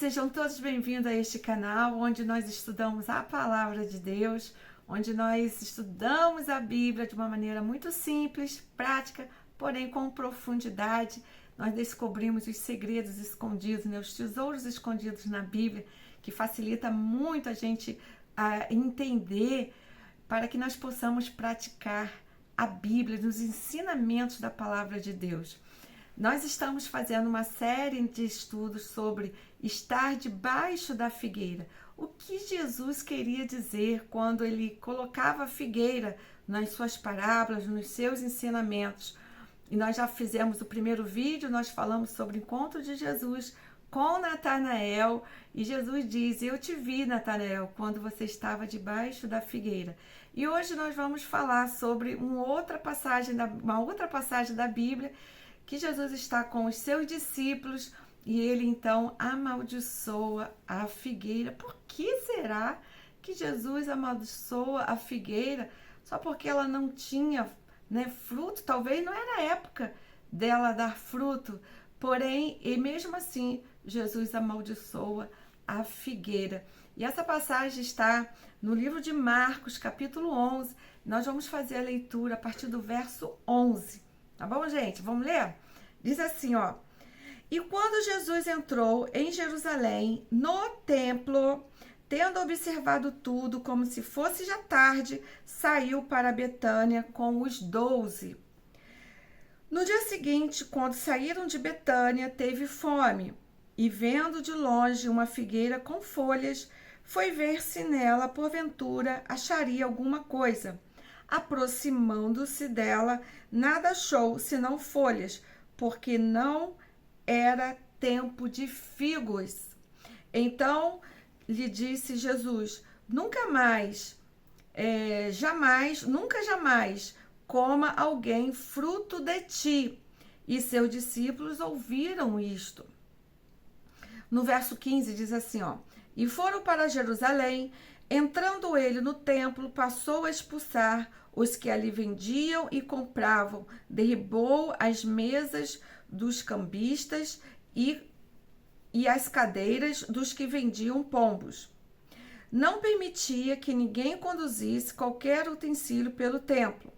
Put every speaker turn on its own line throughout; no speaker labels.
sejam todos bem-vindos a este canal, onde nós estudamos a Palavra de Deus, onde nós estudamos a Bíblia de uma maneira muito simples, prática, porém com profundidade. Nós descobrimos os segredos escondidos, os tesouros escondidos na Bíblia, que facilita muito a gente entender, para que nós possamos praticar a Bíblia, os ensinamentos da Palavra de Deus. Nós estamos fazendo uma série de estudos sobre estar debaixo da figueira. O que Jesus queria dizer quando ele colocava a figueira nas suas parábolas, nos seus ensinamentos. E nós já fizemos o primeiro vídeo, nós falamos sobre o encontro de Jesus com Natanael. E Jesus diz: eu te vi, Natanael, quando você estava debaixo da figueira. E hoje nós vamos falar sobre uma outra passagem da Bíblia, que Jesus está com os seus discípulos e ele então amaldiçoa a figueira. Por que será que Jesus amaldiçoa a figueira? Só porque ela não tinha, fruto? Talvez não era a época dela dar fruto. Porém, e mesmo assim, Jesus amaldiçoa a figueira. E essa passagem está no livro de Marcos, capítulo 11. Nós vamos fazer a leitura a partir do verso 11. Tá bom, gente? Vamos ler? Diz assim, ó. E quando Jesus entrou em Jerusalém, no templo, tendo observado tudo como se fosse já tarde, saiu para Betânia com os 12. No dia seguinte, quando saíram de Betânia, teve fome, e vendo de longe uma figueira com folhas, foi ver se nela, porventura, acharia alguma coisa. Aproximando-se dela, nada achou senão folhas, porque não era tempo de figos. Então lhe disse Jesus: nunca jamais coma alguém fruto de ti. E seus discípulos ouviram isto. No verso 15 diz assim, ó: e foram para Jerusalém. Entrando ele no templo, passou a expulsar os que ali vendiam e compravam, derribou as mesas dos cambistas e as cadeiras dos que vendiam pombos. Não permitia que ninguém conduzisse qualquer utensílio pelo templo.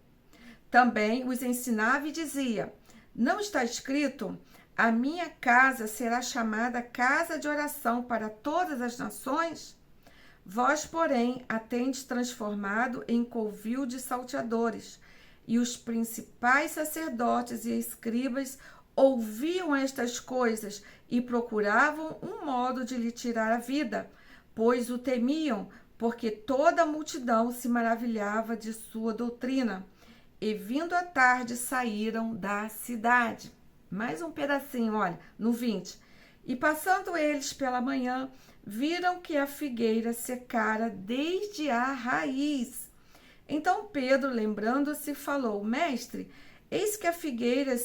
Também os ensinava e dizia: não está escrito: a minha casa será chamada casa de oração para todas as nações? Vós, porém, a tendes transformado em covil de salteadores. E os principais sacerdotes e escribas ouviam estas coisas e procuravam um modo de lhe tirar a vida, pois o temiam, porque toda a multidão se maravilhava de sua doutrina. E vindo à tarde, saíram da cidade. Mais um pedacinho, olha, no 20. E passando eles pela manhã, viram que a figueira secara desde a raiz. Então Pedro, lembrando-se, falou: mestre, eis que a figueira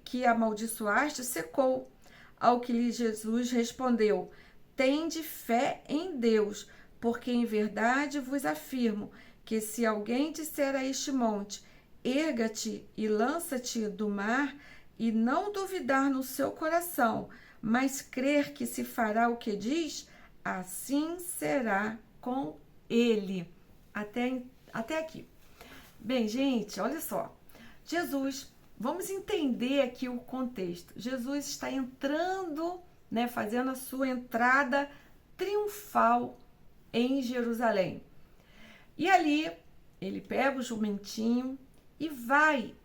que amaldiçoaste secou. Ao que lhe Jesus respondeu: tende fé em Deus, porque em verdade vos afirmo que se alguém disser a este monte: erga-te e lança-te do mar, e não duvidar no seu coração, mas crer que se fará o que diz, assim será com ele. Até aqui. Bem, gente, olha só. Jesus, vamos entender aqui o contexto. Jesus está entrando, fazendo a sua entrada triunfal em Jerusalém. E ali, ele pega o jumentinho e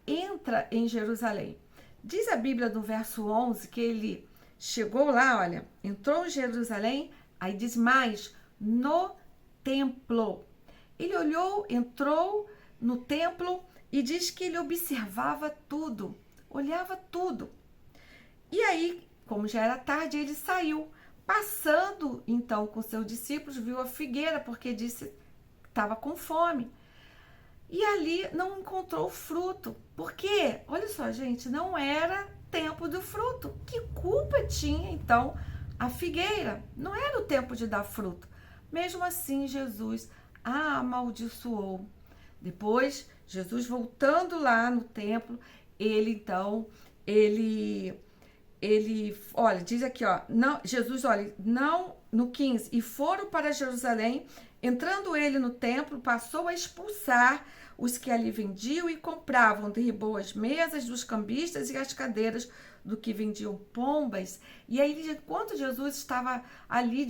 entra em Jerusalém. Diz a Bíblia no verso 11 que ele chegou lá, olha, entrou em Jerusalém, aí diz mais, no templo. Ele olhou, entrou no templo e diz que ele observava tudo, olhava tudo. E aí, como já era tarde, ele saiu. Passando, então, com seus discípulos, viu a figueira, porque disse que estava com fome. E ali não encontrou fruto. Por quê? Olha só, gente, não era tempo do fruto. Que culpa tinha, então, a figueira? Não era o tempo de dar fruto. Mesmo assim, Jesus a amaldiçoou. Depois, Jesus voltando lá no templo, ele olha, diz aqui, ó, não, Jesus, olha, não, no 15, e foram para Jerusalém, entrando ele no templo, passou a expulsar os que ali vendiam e compravam, derribou as mesas dos cambistas e as cadeiras do que vendiam pombas. E aí, enquanto Jesus estava ali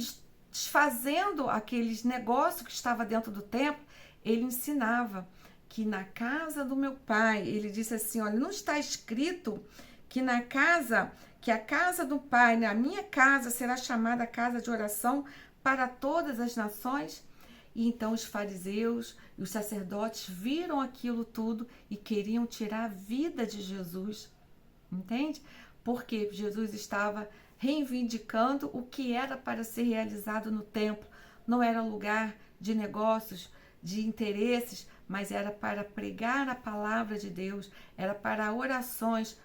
desfazendo aqueles negócios que estava dentro do templo, ele ensinava que na casa do meu pai, ele disse assim, olha, não está escrito que que a casa do pai, né, a minha casa será chamada casa de oração para todas as nações? E então os fariseus e os sacerdotes viram aquilo tudo e queriam tirar a vida de Jesus, entende? Porque Jesus estava reivindicando o que era para ser realizado no templo. Não era lugar de negócios, de interesses, mas era para pregar a palavra de Deus, era para orações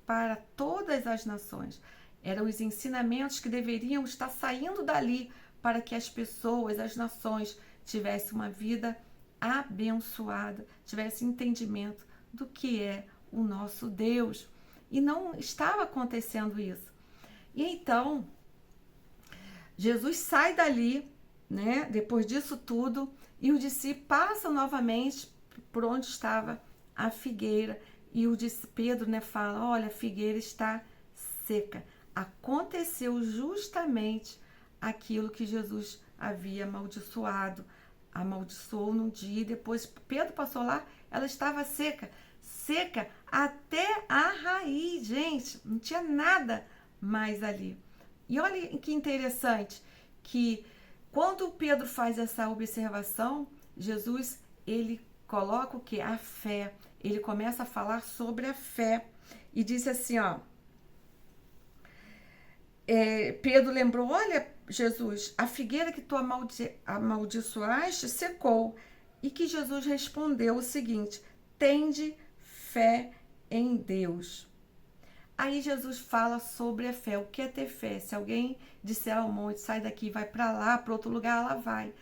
para todas as nações. Eram os ensinamentos que deveriam estar saindo dali para que as pessoas, as nações, tivessem uma vida abençoada, tivessem entendimento do que é o nosso Deus. E não estava acontecendo isso. E então, Jesus sai dali, né, depois disso tudo, e o discípulo passa novamente por onde estava a figueira. E o Pedro, né, fala, olha, a figueira está seca. Aconteceu justamente aquilo que Jesus havia amaldiçoado. Amaldiçoou num dia e depois Pedro passou lá, ela estava seca. Seca até a raiz, gente. Não tinha nada mais ali. E olha que interessante, que quando Pedro faz essa observação, Jesus, ele coloca o que? A fé. Ele começa a falar sobre a fé. E disse assim, ó. Pedro lembrou, olha, Jesus, a figueira que tu amaldiçoaste secou. E que Jesus respondeu o seguinte, tende fé em Deus. Aí Jesus fala sobre a fé. O que é ter fé? Se alguém disser ao monte, sai daqui, vai para lá, para outro lugar, ela vai.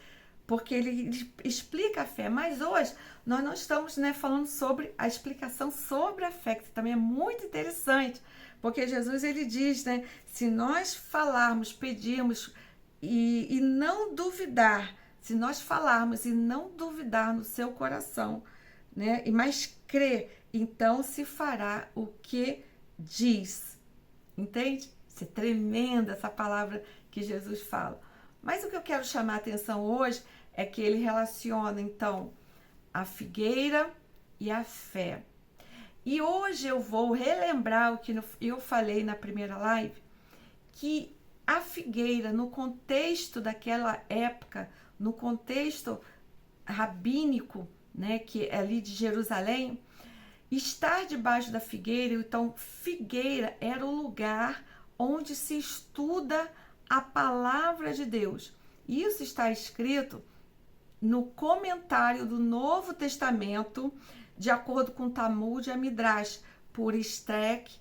Porque ele explica a fé. Mas hoje nós não estamos, né, falando sobre a explicação sobre a fé, que também é muito interessante. Porque Jesus, ele diz, né, se nós falarmos, pedirmos e não duvidar, se nós falarmos e não duvidar no seu coração, né, e mais crer, então se fará o que diz. Entende? Isso é tremenda essa palavra que Jesus fala. Mas o que eu quero chamar a atenção hoje é que ele relaciona, então, a figueira e a fé. E hoje eu vou relembrar o que eu falei na primeira live, que a figueira, no contexto daquela época, no contexto rabínico, né, que é ali de Jerusalém, estar debaixo da figueira, então figueira era o lugar onde se estuda a palavra de Deus. Isso está escrito no comentário do Novo Testamento, de acordo com Talmud e Midrash, por Streck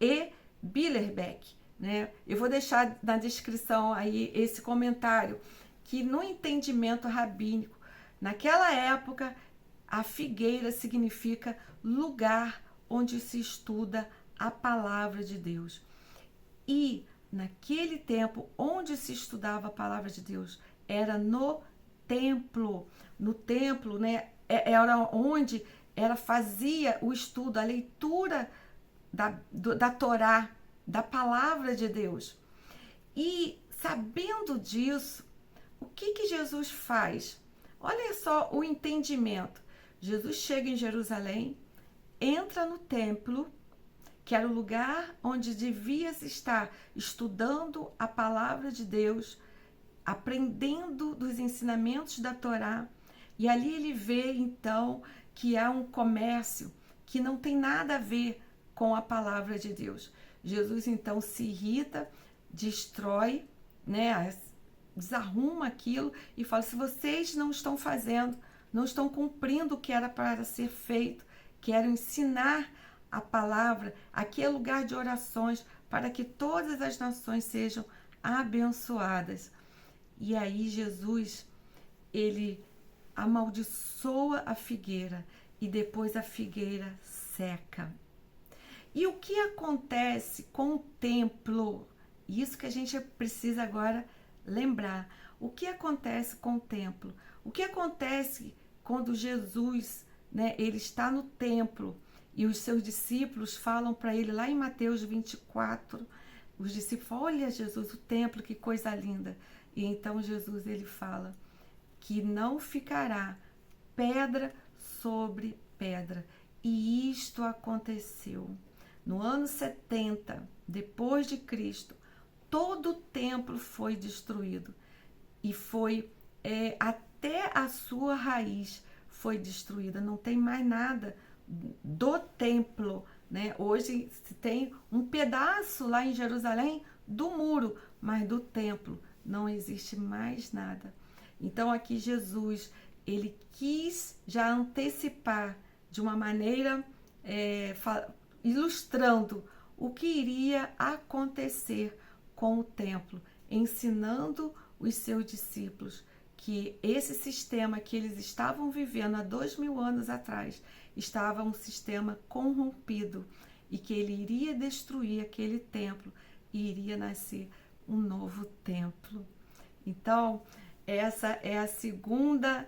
e Billerbeck, né? Eu vou deixar na descrição aí esse comentário, que no entendimento rabínico, naquela época, a figueira significa lugar onde se estuda a palavra de Deus. E naquele tempo, onde se estudava a palavra de Deus, era no templo. No templo, né, era onde fazia o estudo, a leitura da Torá, da palavra de Deus. E sabendo disso, o que Jesus faz? Olha só o entendimento. Jesus chega em Jerusalém, entra no templo, que era o lugar onde devia se estar estudando a palavra de Deus, aprendendo dos ensinamentos da Torá, e ali ele vê então que há um comércio que não tem nada a ver com a palavra de Deus. Jesus então se irrita, destrói, né, desarruma aquilo e fala, se vocês não estão fazendo, não estão cumprindo o que era para ser feito, quero ensinar a palavra, aqui é lugar de orações para que todas as nações sejam abençoadas. E aí Jesus, ele amaldiçoa a figueira e depois a figueira seca. E o que acontece com o templo? Isso que a gente precisa agora lembrar. O que acontece com o templo? O que acontece quando Jesus, né, ele está no templo e os seus discípulos falam para ele lá em Mateus 24, os discípulos falam, olha Jesus, o templo, que coisa linda. E então Jesus ele fala que não ficará pedra sobre pedra. E isto aconteceu. No ano 70, depois de Cristo, todo o templo foi destruído. E foi até a sua raiz foi destruída. Não tem mais nada do templo, né? Hoje se tem um pedaço lá em Jerusalém do muro, mas do templo não existe mais nada. Então aqui Jesus, ele quis já antecipar de uma maneira ilustrando o que iria acontecer com o templo, ensinando os seus discípulos que esse sistema que eles estavam vivendo há 2000 anos atrás estava um sistema corrompido e que ele iria destruir aquele templo e iria nascer um novo templo. Então, essa é a segunda,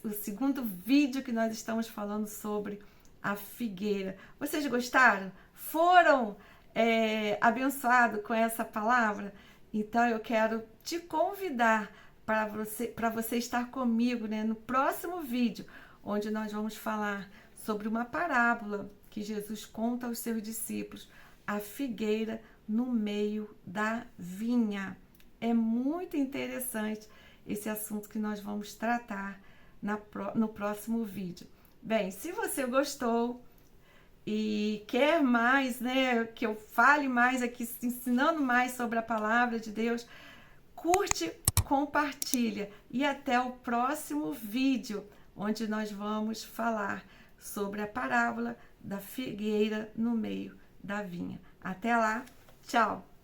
o segundo vídeo que nós estamos falando sobre a figueira. Vocês gostaram? Foram abençoados com essa palavra? Então eu quero te convidar para você estar comigo, né, no próximo vídeo, onde nós vamos falar sobre uma parábola que Jesus conta aos seus discípulos, a figueira no meio da vinha. É muito interessante esse assunto que nós vamos tratar no próximo vídeo. Bem, se você gostou e quer mais, né, que eu fale mais aqui, ensinando mais sobre a palavra de Deus, curte, compartilha e até o próximo vídeo, onde nós vamos falar sobre a parábola da figueira no meio da vinha. Até lá, tchau!